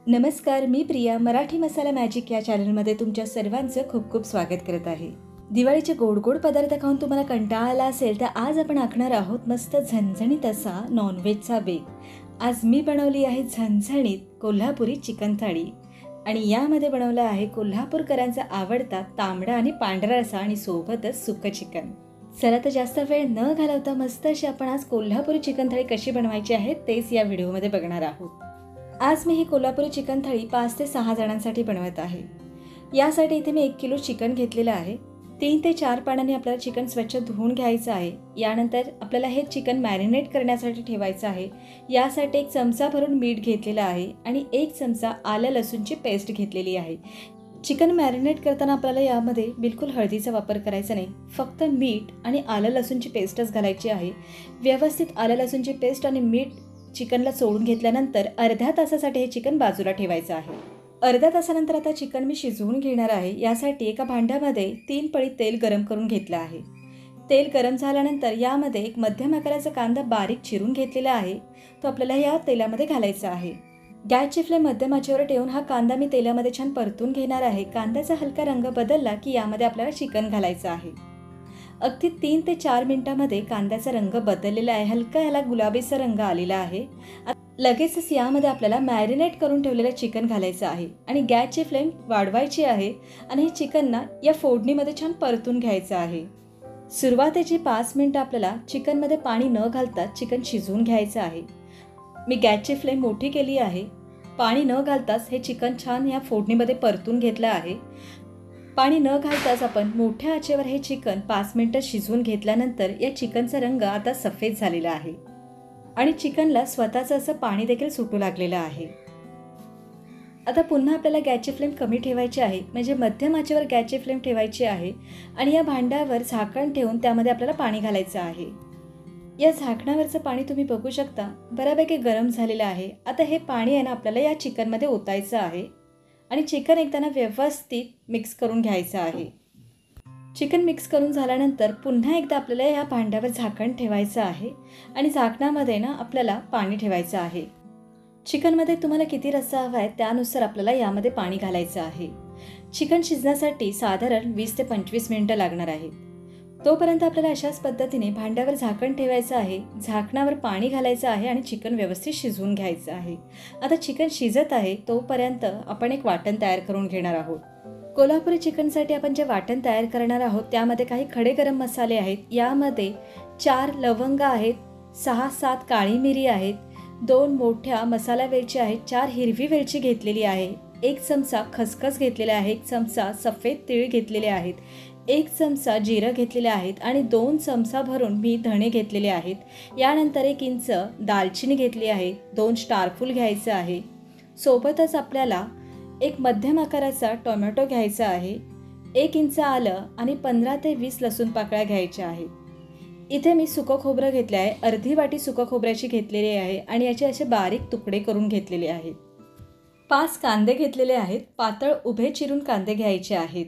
नमस्कार, मी प्रिया मराठी मसाला मॅजिक या चॅनलमध्ये तुमच्या सर्वांचं खूप खूप स्वागत करत आहे. दिवाळीचे गोड गोड पदार्थ खाऊन तुम्हाला कंटाळा आला असेल तर आज आपण आखणार आहोत मस्त झणझणीत असा नॉनव्हेजचा बेत. आज मी बनवली आहे झणझणीत कोल्हापुरी चिकन थाळी आणि यामध्ये बनवलं आहे कोल्हापूरकरांचा आवडता तांबडा आणि पांढरा रस्सा आणि सोबतच सुकं चिकन. चला तर जास्त वेळ न घालवता मस्त अशी आपण आज कोल्हापुरी चिकन थाळी कशी बनवायची आहे तेच या व्हिडिओमध्ये बघणार आहोत. आज मी ही कोल्हापुरी चिकन थाळी 5 ते 6 जणांसाठी बनवत आहे. यासाठी इथे मी 1 किलो चिकन घेतलेलं आहे. 3 ते 4 पाण्याने आपल्याला चिकन स्वच्छ धुवून घ्यायचं आहे. यानंतर आपल्याला हे चिकन मॅरिनेट करण्यासाठी ठेवायचं आहे. यासाठी 1 चमचा भरून मीठ घेतलेलं आहे आणि 1 चमचा आलं लसूणची पेस्ट घेतलेली आहे. चिकन मॅरिनेट करताना आपल्याला यामध्ये बिलकुल हळदीचा वापर करायचा नाही. फक्त मीठ आणि आलं लसूणची पेस्टच घालायची आहे. व्यवस्थित आलं लसूणची पेस्ट आणि मीठ चिकनला सोडून घेतल्यानंतर अर्ध्या तासासाठी हे चिकन बाजूला ठेवायचं आहे. अर्ध्या तासानंतर आता चिकन मी शिजवून घेणार आहे. यासाठी एका भांड्यामध्ये 3 पळी तेल गरम करून घेतलं आहे. तेल गरम झाल्यानंतर यामध्ये एक मध्यम आकाराचा कांदा बारीक चिरून घेतलेला आहे. तो आपल्याला या तेलामध्ये घालायचा आहे. गॅसची फ्लेम मध्यम आचेवर ठेवून हा कांदा मी तेलामध्ये छान परतून घेणार आहे. कांद्याचा हलका रंग बदलला की यामध्ये आपल्याला चिकन घालायचं आहे. अगदी 3 ते 4 मिनिटांमध्ये कांद्याचा रंग बदललेला आहे. हलका याला गुलाबीचा रंग आलेला आहे. लगेचच यामध्ये आपल्याला मॅरिनेट करून ठेवलेलं चिकन घालायचं आहे आणि गॅसची फ्लेम वाढवायची आहे आणि हे चिकन या फोडणीमध्ये छान परतून घ्यायचं आहे. सुरुवातीची 5 मिनिटं आपल्याला चिकनमध्ये पाणी न घालता चिकन शिजवून घ्यायचं आहे. मी गॅसची फ्लेम मोठी केली आहे. पाणी न घालताच हे चिकन छान या फोडणीमध्ये परतून घेतलं आहे. पाणी न घालताच आपण मोठ्या आचेवर हे चिकन 5 मिनिटं शिजवून घेतल्यानंतर या चिकनचा रंग आता सफेद झालेला आहे आणि चिकनला स्वतःचं असं पाणी देखील सुटू लागलेलं आहे. आता पुन्हा आपल्याला गॅसची फ्लेम कमी ठेवायची आहे, म्हणजे मध्यम आचेवर गॅसची फ्लेम ठेवायची आहे आणि या भांड्यावर झाकण ठेवून त्यामध्ये आपल्याला पाणी घालायचं आहे. या झाकणावरचं पाणी तुम्ही बघू शकता बऱ्यापैकी गरम झालेलं आहे. आता हे पाणी आहे ना आपल्याला या चिकनमध्ये ओतायचं आहे आणि चिकन एकदा व्यवस्थित मिक्स करून घ्यायचं आहे. चिकन मिक्स करून झाल्यानंतर पुन्हा एकदा आपल्याला या भांड्यावर झाकण ठेवायचं आहे आणि झाकणामध्ये आपल्याला पाणी ठेवायचं आहे. चिकनमध्ये तुम्हाला किती रस्सा हवा आहे त्यानुसार आपल्याला यामध्ये पाणी घालायचं आहे. चिकन शिजण्यासाठी साधारण 20 ते 25 मिनिटं लागणार आहेत. तोपर्यंत आपल्याला अशाच पद्धतीने भांड्यावर झाकण ठेवायचं आहे, झाकणावर पाणी घालायचं आहे आणि चिकन व्यवस्थित शिजवून घ्यायचं आहे. आता चिकन शिजत आहे तोपर्यंत आपण एक वाटण तयार करून घेणार आहोत. कोल्हापुरी चिकनसाठी आपण जे वाटण तयार करणार आहोत त्यामध्ये काही खडे गरम मसाले आहेत. यामध्ये 4 लवंग आहेत, 6-7 काळी मिरी आहेत, 2 मोठ्या मसाला वेलची आहेत, 4 हिरवी वेलची घेतलेली आहे, 1 चमचा खसखस घेतलेला आहे, 1 चमचा सफेद तीळ घेतलेले आहेत, 1 चमचा जिरं घेतलेले आहेत आणि 2 चमचा भरून मी धणे घेतलेले आहेत. यानंतर 1 इंच दालचिनी घेतली आहे, 2 स्टारफूल घ्यायचं आहे. सोबतच आपल्याला 1 मध्यम आकाराचा टोमॅटो घ्यायचा आहे, 1 इंच आलं आणि 15 ते 20 लसूण पाकळ्या घ्यायच्या आहेत. इथे मी सुकं खोबरं घेतलं आहे, अर्धी वाटी सुकं खोबऱ्याची घेतलेली आहे आणि याचे असे बारीक तुकडे करून घेतलेले आहेत. 5 कांदे घेतलेले आहेत, पातळ उभे चिरून कांदे घ्यायचे आहेत.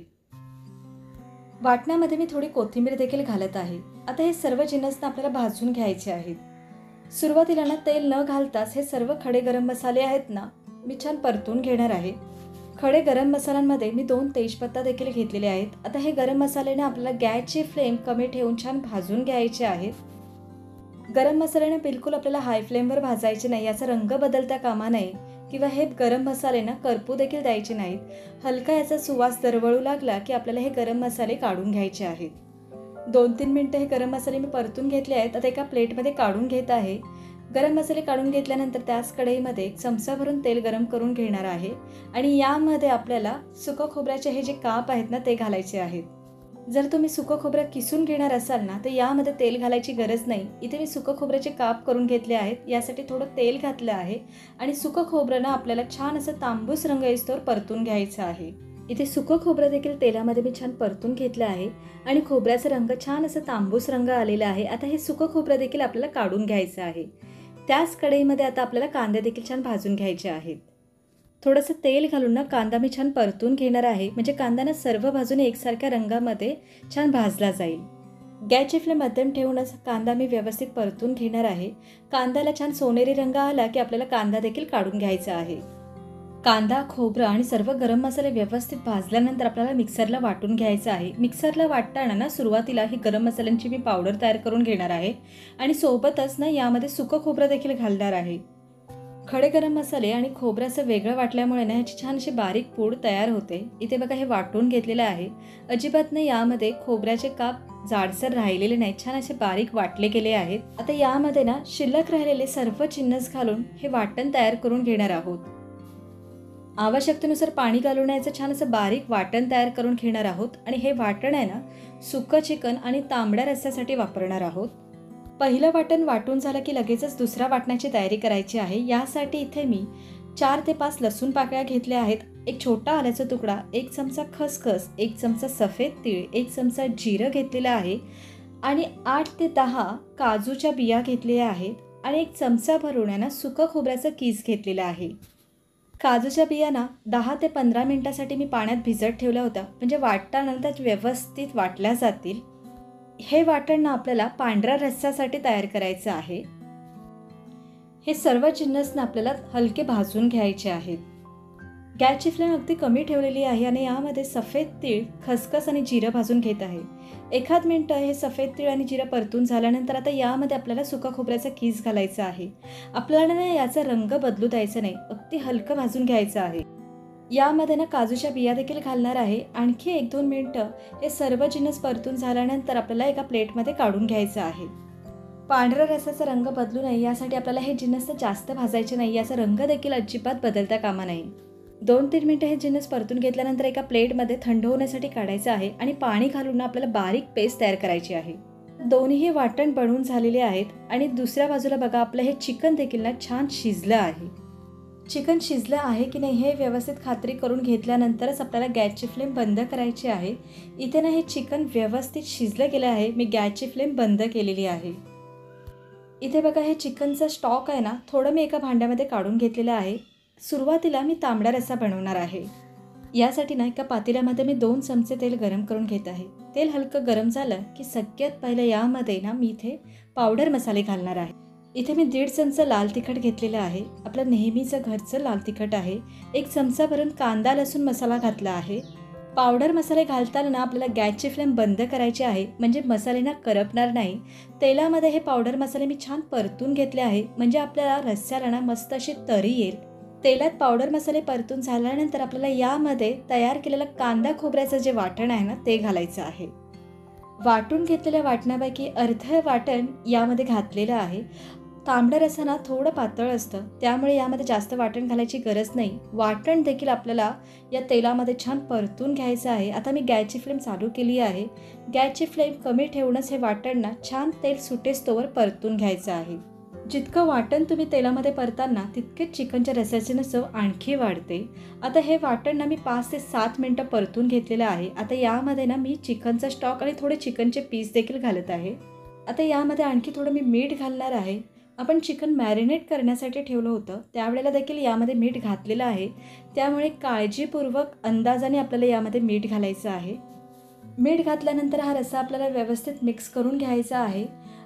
वाटणामध्ये मी थोडी कोथिंबीर देखील घालत आहे. आता हे सर्व जिन्नस आपल्याला भाजून घ्यायचे आहेत. सुरुवातीला तेल न घालताच हे सर्व खडे गरम मसाले आहेत मी छान परतून घेणार आहे. खडे गरम मसाल्यांमध्ये मी 2 तेजपत्ता देखील घेतलेले आहेत. आता हे गरम मसाले आपल्याला गॅसची फ्लेम कमी ठेवून छान भाजून घ्यायचे आहेत. गरम मसाल्याने बिलकुल आपल्याला हाय फ्लेमवर भाजायचे नाही, याचा रंग बदलता कामा नये किंवा हे गरम मसाले करपू देखील द्यायचे नाहीत. हलका याचा सुवास दरवळू लागला की आपल्याला हे गरम मसाले काढून घ्यायचे आहेत. 2-3 मिनिटं हे गरम मसाले मी परतून घेतले आहेत. आता एका प्लेटमध्ये काढून घेत आहे. गरम मसाले काढून घेतल्यानंतर त्याच कढईमध्ये 1 चमचा भरून तेल गरम करून घेणार आहे आणि यामध्ये आपल्याला सुकं खोबऱ्याचे हे जे काप आहेत ते घालायचे आहेत. जर तुम्ही सुकं खोबरं किसून घेणार असाल तर यामध्ये तेल घालायची गरज नाही. इथे मी सुकं खोबऱ्याचे काप करून घेतले आहेत. यासाठी थोडं तेल घातलं आहे आणि सुकं खोबरं आपल्याला छान असं तांबूस रंग येईस्तोवर परतून घ्यायचं आहे. इथे सुकं खोबरं देखील तेलामध्ये मी छान परतून घेतलं आहे आणि खोबऱ्याचा रंग छान असं तांबूस रंग आलेला आहे. आता हे सुकं खोबरं देखील आपल्याला काढून घ्यायचं आहे. त्याच कढईमध्ये आता आपल्याला कांदे देखील छान भाजून घ्यायचे आहेत. थोडंसं तेल घालून कांदा मी छान परतून घेणार आहे, म्हणजे कांदा सर्व बाजूने एकसारख्या रंगामध्ये छान भाजला जाईल. गॅसची फ्लेम मध्यम ठेवूनच कांदा मी व्यवस्थित परतून घेणार आहे. कांद्याला छान सोनेरी रंग आला की आपल्याला कांदा देखील काढून घ्यायचा आहे. कांदा, खोबरं आणि सर्व गरम मसाले व्यवस्थित भाजल्यानंतर आपल्याला मिक्सरला वाटून घ्यायचं आहे. मिक्सरला वाटताना ना सुरुवातीला ही गरम मसाल्यांची मी पावडर तयार करून घेणार आहे आणि सोबतच ना यामध्ये सुकं खोबरं देखील घालणार आहे. खडे गरम मसाले आणि खोबरं असं वेगळं वाटल्यामुळे ना ह्याची छान अशी बारीक पूड तयार होते. इथे बघा हे वाटून घेतलेलं आहे. अजिबात नाही यामध्ये खोबऱ्याचे काप जाडसर राहिलेले नाही, छान असे बारीक वाटले गेले आहेत. आता यामध्ये ना शिल्लक राहिलेले सर्व जिन्नस घालून हे वाटण तयार करून घेणार आहोत. आवश्यकतेनुसार पाणी घालून याचं छान असं बारीक वाटण तयार करून घेणार आहोत आणि हे वाटण आहे ना सुकं चिकन आणि तांबड्या रस्स्यासाठी वापरणार आहोत. पहिलं वाटण वाटून झालं की लगेचच दुसऱ्या वाटणाची तयारी करायची आहे. यासाठी इथे मी 4 ते 5 लसूण पाकळ्या घेतल्या आहेत, एक छोटा आल्याचा तुकडा, 1 चमचा खसखस, 1 चमचा सफेद तीळ, 1 चमचा जिरं घेतलेलं आहे आणि 8 ते 10 काजूच्या बिया घेतलेल्या आहेत आणि 1 चमचा भरून आहे ना सुकं खोबऱ्याचं कीस घेतलेलं आहे. काजूच्या बियांना 10 ते 15 मिनिटासाठी मी पाण्यात भिजत ठेवल्या होत्या, म्हणजे वाटतानंतर व्यवस्थित वाटल्या जातील. हे वाटण ना आपल्याला पांढऱ्या रस्स्यासाठी तयार करायचं आहे. हे सर्व जिन्नस ना आपल्याला हलके भाजून घ्यायचे आहेत. गॅसची फ्लेम अगदी कमी ठेवलेली आहे आणि यामध्ये सफेद तीळ, खसखस आणि जिरं भाजून घेत आहे. 1 मिनिट हे सफेद तीळ आणि जिरं परतून झाल्यानंतर आता यामध्ये आपल्याला सुका खोबऱ्याचा कीस घालायचा आहे. आपल्याला ना याचा रंग बदलू द्यायचा नाही, अगदी हलकं भाजून घ्यायचं आहे. यामध्ये ना काजूच्या बिया देखील घालणार आहे. आणखी 1-2 मिनिटं हे सर्व जिन्नस परतून झाल्यानंतर आपल्याला एका प्लेटमध्ये काढून घ्यायचं आहे. पांढऱ्या रस्स्याचा रंग बदलू नये यासाठी आपल्याला हे जिन्नस जास्त भाजायचे नाही, याचा रंग देखील अजिबात बदलता कामा नये. 2-3 मिनिटं हे जिन्नस परतून घेतल्यानंतर एका प्लेटमध्ये थंड होण्यासाठी काढायचं आहे आणि पाणी घालून आपल्याला बारीक पेस्ट तयार करायची आहे. दोन्हीही वाटण बनवून झालेले आहेत आणि दुसऱ्या बाजूला बघा आपलं हे चिकन देखील ना छान शिजलं आहे. चिकन शिजलं आहे की नाही हे व्यवस्थित खात्री करून घेतल्यानंतरच आपल्याला गॅसची फ्लेम बंद करायची आहे. इथे ना हे चिकन व्यवस्थित शिजलं गेलं आहे, मी गॅसची फ्लेम बंद केलेली आहे. इथे बघा हे चिकनचा स्टॉक आहे ना थोडं मी एका भांड्यामध्ये काढून घेतलेलं आहे. सुरुवातीला मी तांबडा रस्सा बनवणार आहे. यासाठी ना एका पातेल्यामध्ये मी 2 चमचे तेल गरम करून घेत आहे. तेल हलकं गरम झालं की सगळ्यात पहिलं यामध्ये ना मी इथे पावडर मसाले घालणार आहे. इथे मी 1.5 चमचा लाल तिखट घेतलेलं आहे, आपलं नेहमीचं घरचं लाल तिखट आहे. 1 चमचा भरून कांदा लसूण मसाला घातला आहे. पावडर मसाले घालताना ना आपल्याला गॅसची फ्लेम बंद करायची आहे, म्हणजे मसाले ना करपणार नाही. तेलामध्ये हे पावडर मसाले मी छान परतून घेतले आहे, म्हणजे आपल्याला रस्स्याला ना मस्त अशी तरी येईल. तेलात पावडर मसाले परतून झाल्यानंतर आपल्याला यामध्ये तयार केलेलं कांदा खोबऱ्याचं जे वाटण आहे ना ते घालायचं आहे. वाटून घेतलेल्या वाटणापैकी अर्धं वाटण यामध्ये घातलेलं आहे. तांबडा रस्सा ना थोडं पातळ असतं, त्यामुळे यामध्ये जास्त वाटण घालायची गरज नाही. वाटण देखील आपल्याला या तेलामध्ये छान परतून घ्यायचं आहे. आता मी गॅसची फ्लेम चालू केली आहे. गॅसची फ्लेम कमी ठेवूनच हे वाटण ना छान तेल सुटेस्तोवर परतून घ्यायचं आहे. जितकं वाटण तुम्ही तेलामध्ये परताना तितकेच चिकनच्या रस्स्याची चव आणखी वाढते. आता हे वाटण ना मी 5 ते 7 मिनिटं परतून घेतलेलं आहे. आता यामध्ये ना मी चिकनचा स्टॉक आणि थोडे चिकनचे पीस देखील घालत आहे. आता यामध्ये आणखी थोडं मी मीठ घालणार आहे. आपण चिकन मॅरिनेट करण्यासाठी ठेवलं होतं, त्यावेळेला देखील यामध्ये मीठ घातलेलं आहे, त्यामुळे काळजीपूर्वक अंदाजाने आपल्याला यामध्ये मीठ घालायचं आहे. मीठ घातल्यानंतर हा रस्सा आपल्याला व्यवस्थित मिक्स करून घ्यायचा आहे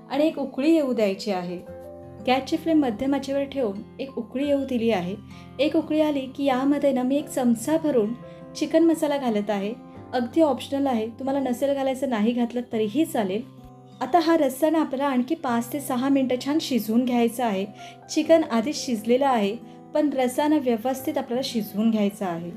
आणि एक उकळी येऊ द्यायची आहे. गॅसची फ्लेम मध्यम आचेवर ठेवून एक उकळी येऊ दिली आहे. एक उकळी आली की यामध्ये ना मी 1 चमचा भरून चिकन मसाला घालत आहे. अगदी ऑप्शनल आहे, तुम्हाला नसेल घालायचं नाही घातलं तरीही चालेल. आता हा रस्सा ना आपल्याला आणखी 5 ते 6 मिनिटं छान शिजवून घ्यायचा आहे. चिकन आधीच शिजलेलं आहे, पण रस्सा ना व्यवस्थित आपल्याला शिजवून घ्यायचा आहे.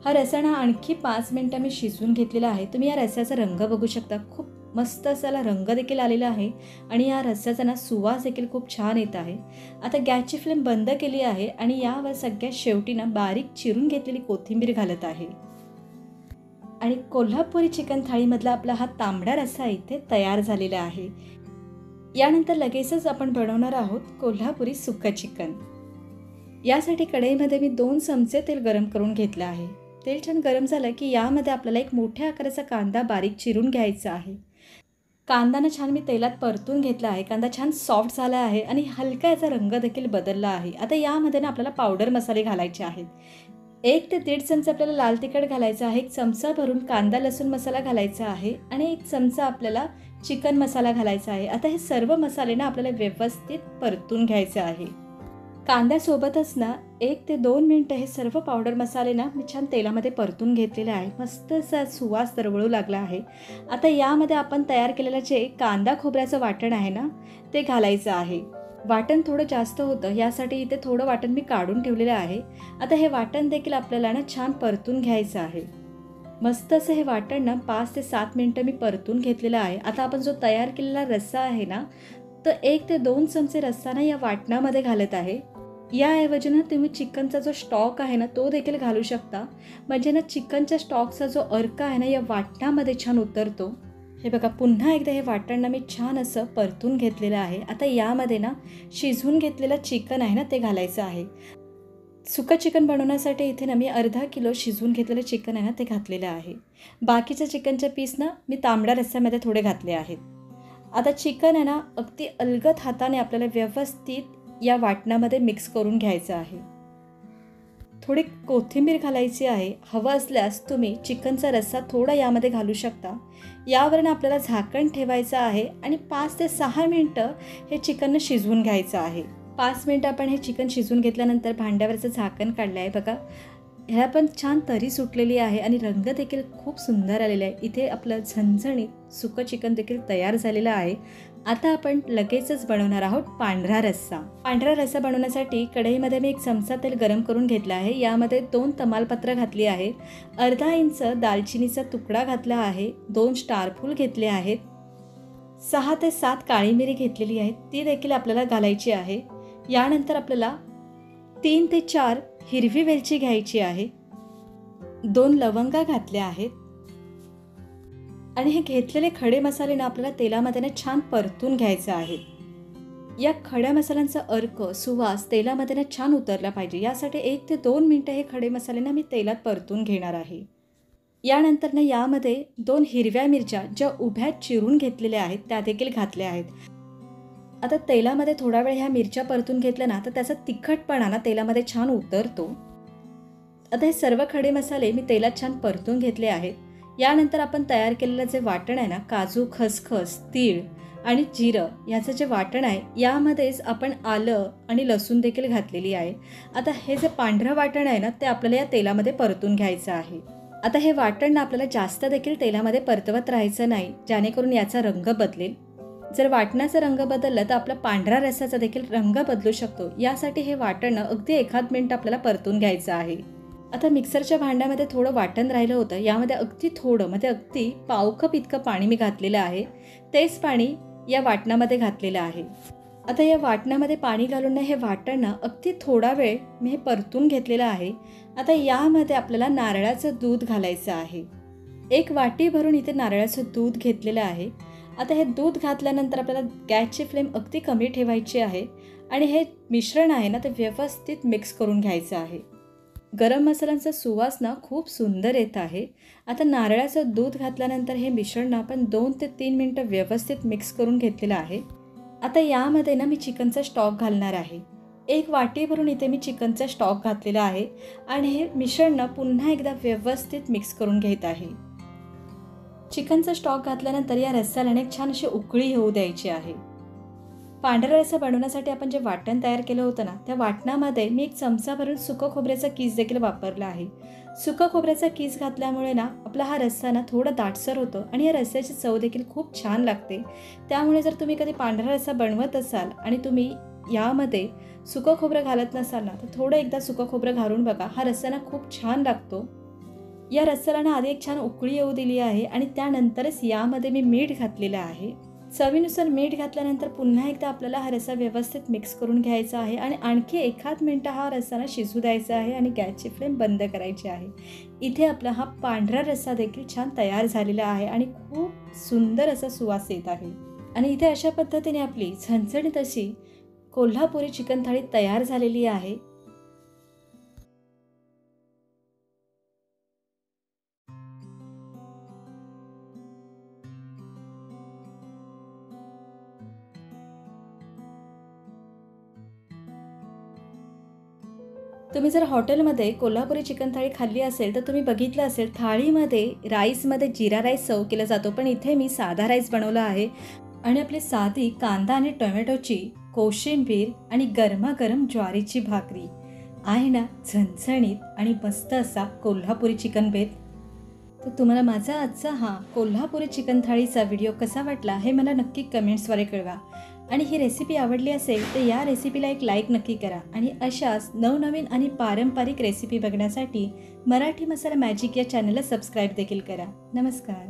हा रस्सा ना आणखी 5 मिनिटं मी शिजवून घेतलेला आहे. तुम्ही या रस्स्याचा रंग बघू शकता, खूप मस्त असाला रंग देखील आलेला आहे आणि या रस्स्याचा ना सुवास देखील खूप छान येत आहे. आता गॅसची फ्लेम बंद केली आहे आणि यावर सगळ्यात शेवटी ना बारीक चिरून घेतलेली कोथिंबीर घालत आहे आणि कोल्हापुरी चिकन थाळीमधला आपला हा तांबडा रस्सा इथे तयार झालेला आहे. यानंतर लगेचच आपण बनवणार आहोत कोल्हापुरी सुक्कं चिकन. यासाठी कढईमध्ये मी 2 चमचे तेल गरम करून घेतलं आहे. तेल छान गरम झालं की यामध्ये आपल्याला एक मोठ्या आकाराचा कांदा बारीक चिरून घ्यायचा आहे. कांदानं छान मी तेलात परतून घेतला आहे. कांदा छान सॉफ्ट झाला आहे आणि हलका याचा रंग देखील बदलला आहे. आता यामध्ये ना आपल्याला पावडर मसाले घालायचे आहेत. 1 ते दीड चमचा आपल्याला लाल तिखट घालायचं आहे, 1 चमचा भरून कांदा लसूण मसाला घालायचा आहे आणि 1 चमचा आपल्याला चिकन मसाला घालायचा आहे. आता हे सर्व मसाले ना आपल्याला व्यवस्थित परतून घ्यायचे आहे. कांद्यासोबतच ना 1 ते 2 मिनिटं हे सर्व पावडर मसाले ना मी छान तेलामध्ये परतून घेतलेले आहे. मस्त असा सुवास दरवळू लागला आहे. आता यामध्ये आपण तयार केलेलं जे कांदा खोबऱ्याचं वाटण आहे ना, ते घालायचं आहे. वाटण थोडं जास्त होतं, यासाठी इथे थोडं वाटण मी काढून ठेवलेलं आहे. आता हे वाटण देखील आपल्याला ना छान परतून घ्यायचं आहे. मस्त असं हे वाटण ना 5 ते 7 मिनिटं मी परतून घेतलेलं आहे. आता आपण जो तयार केलेला रस्सा आहे ना, तर 1 ते 2 चमचे रस्सा ना या वाटणामध्ये घालत आहे. याऐवजी ना तुम्ही चिकनचा जो स्टॉक आहे ना, तो देखील घालू शकता. म्हणजे ना चिकनच्या स्टॉकचा जो अर्क आहे ना, या वाटणामध्ये छान उतरतो. हे बघा, पुन्हा एकदा हे वाटण ना मी छान असं परतून घेतलेलं आहे. आता यामध्ये ना शिजवून घेतलेलं चिकन आहे ना, ते घालायचं आहे. सुकं चिकन बनवण्यासाठी इथे ना मी अर्धा किलो शिजवून घेतलेलं चिकन आहे ना, ते घातलेलं आहे. बाकीचे चिकनचे पीस ना मी तांबड्या रस्स्यामध्ये थोडे घातले आहेत. आता चिकन आहे ना अगदी अलगद हाताने आपल्याला व्यवस्थित या वाटणामध्ये मिक्स करून घ्यायचं आहे. थोडी कोथिंबीर घालायची आहे. हवं असल्यास तुम्ही चिकनचा रस्सा थोडा यामध्ये घालू शकता. यावरून आपल्याला झाकण ठेवायचं आहे आणि 5 ते 6 मिनिटं हे चिकन शिजवून घ्यायचं आहे. 5 मिनिटं आपण हे चिकन शिजवून घेतल्यानंतर भांड्यावरचं झाकण काढलं आहे बघा. ह्याला पण छान तरी सुटलेली आहे आणि रंग देखील खूप सुंदर आलेला आहे. इथे आपलं झणझणीत सुकं चिकन देखील तयार झालेलं आहे. आता आपण लगेचच बनवणार आहोत पांढरा रस्सा. पांढरा रस्सा बनवण्यासाठी कढईमध्ये मी 1 चमचा तेल गरम करून घेतलं आहे. यामध्ये 2 तमालपत्र घातली आहे, अर्धा इंच दालचिनीचा तुकडा घातला आहे, 2 स्टारफूल घेतले आहेत, 6 ते 7 काळी मिरी घेतलेली आहे, ती देखील आपल्याला घालायची आहे. यानंतर आपल्याला 3 ते 4 हिरवी वेलची घ्यायची आहे, 2 लवंगा घातल्या आहेत आणि हे घेतलेले खडे मसाले ना आपल्याला तेलामध्ये ना छान परतून घ्यायचे आहे. या खड्या मसाल्यांचा अर्क सुवास तेलामध्ये ना छान उतरला पाहिजे. यासाठी 1 ते 2 मिनिटं हे खडे मसाले ना मी तेलात परतून घेणार आहे. यानंतर ना यामध्ये 2 हिरव्या मिरच्या ज्या उभ्या चिरून घेतलेल्या आहेत त्या देखील घातल्या आहेत. आता तेलामध्ये थोडा वेळ ह्या मिरच्या परतून घेतल्या ना तर त्याचा तिखटपणा ना तेलामध्ये छान उतरतो. आता हे सर्व खडे मसाले मी तेलात छान परतून घेतले आहेत. यानंतर आपण तयार केलेलं जे वाटण आहे ना, काजू, खसखस, तीळ आणि जिरं याचं जे वाटण आहे, यामध्येच आपण आलं आणि लसूण देखील घातलेली आहे. आता हे जे पांढरं वाटण आहे ना, ते आपल्याला या तेलामध्ये परतून घ्यायचं आहे. आता हे वाटण ना आपल्याला जास्त देखील तेलामध्ये परतवत राहायचं नाही, जेणेकरून याचा रंग बदलेल. जर वाटणाचा रंग बदलला तर आपला पांढरा रस्साचा देखील रंग बदलू शकतो. यासाठी हे वाटण अगदी 1 मिनिट आपल्याला परतून घ्यायचं आहे. आता मिक्सरच्या भांड्यामध्ये थोडं वाटण राहिलं होतं, यामध्ये अगदी थोडं म्हणजे अगदी पाव कप इतकं पाणी मी घातलेलं आहे. तेच पाणी या वाटणामध्ये घातलेलं आहे. आता या वाटणामध्ये पाणी घालून हे वाटण ना अगदी थोडा वेळ मी हे परतून घेतलेलं आहे. आता यामध्ये आपल्याला नारळाचं दूध घालायचं आहे. 1 वाटी भरून इथे नारळाचं दूध घेतलेलं आहे. आता हे दूध घातल्यानंतर आपल्याला गॅसची फ्लेम अगदी कमी ठेवायची आहे आणि हे मिश्रण आहे ना ते व्यवस्थित मिक्स करून घ्यायचं आहे. गरम मसाल्यांचा सुवास ना खूप सुंदर येत आहे. आता नारळाचं दूध घातल्यानंतर हे मिश्रण आपण 2 ते 3 मिनिटं व्यवस्थित मिक्स करून घेतलेलं आहे. आता यामध्ये ना मी चिकनचा स्टॉक घालणार आहे. 1 वाटी भरून इथे मी चिकनचा स्टॉक घातलेला आहे आणि हे मिश्रण ना पुन्हा एकदा व्यवस्थित मिक्स करून घेत आहे. चिकनचा स्टॉक घातल्यानंतर या रस्स्याला एक छान अशी उकळी येऊ द्यायची आहे. पांढरा रस्सा बनवण्यासाठी आपण जे वाटण तयार केलं होतं ना, त्या वाटणामध्ये मी 1 चमचा भरून सुकं खोबऱ्याचा कीस देखील वापरला आहे. सुकं खोबऱ्याचा कीस घातल्यामुळे ना आपला हा रस्सा ना थोडा दाटसर होतो आणि या रस्स्याची चव देखील खूप छान लागते. त्यामुळे जर तुम्ही कधी पांढरा रस्सा बनवत असाल आणि तुम्ही यामध्ये सुकं खोबरं घालत नसाल ना, तर थोडं एकदा सुकं खोबरं घालून बघा. हा रस्सा ना खूप छान लागतो. या रस्स्याला ना आधी एक छान उकळी येऊ दिली आहे आणि त्यानंतरच यामध्ये मी मीठ घातलेलं आहे. चवीनुसार मीठ घातल्यानंतर पुन्हा एकदा आपल्याला हा रस्सा व्यवस्थित मिक्स करून घ्यायचा आहे आणि आणखी 1 मिनिट हा रस्सा ना शिजू द्यायचा आहे आणि गॅसची फ्लेम बंद करायची आहे. इथे आपला हा पांढरा रस्सा देखील छान तयार झालेला आहे आणि खूप सुंदर असा सुवास येत आहे. आणि इथे अशा पद्धतीने आपली झणझणीत अशी कोल्हापुरी चिकन थाळी तयार झालेली आहे. तुम्ही जर हॉटेलमध्ये कोल्हापुरी चिकन थाळी खाल्ली असेल तर तुम्ही बघितलं असेल थाळीमध्ये राईसमध्ये जिरा राईस सर्व केला जातो, पण इथे मी साधा राईस बनवला आहे आणि आपली साधी कांदा आणि टोमॅटोची कोशिंबीर आणि गरमागरम ज्वारीची भाकरी आहे ना, झणझणीत आणि मस्त असा कोल्हापुरी चिकन बेत. तर तुम्हाला माझा आजचा हा कोल्हापुरी चिकन थाळीचा व्हिडिओ कसा वाटला हे मला नक्की कमेंट्सद्वारे कळवा. आणि ही रेसिपी आवडली असेल तर या रेसिपीला एक लाईक नक्की करा आणि अशाच नवनवीन आणि पारंपरिक रेसिपी बघण्यासाठी मराठी मसाला मॅजिक या चॅनलला सबस्क्राईब देखील करा. नमस्कार.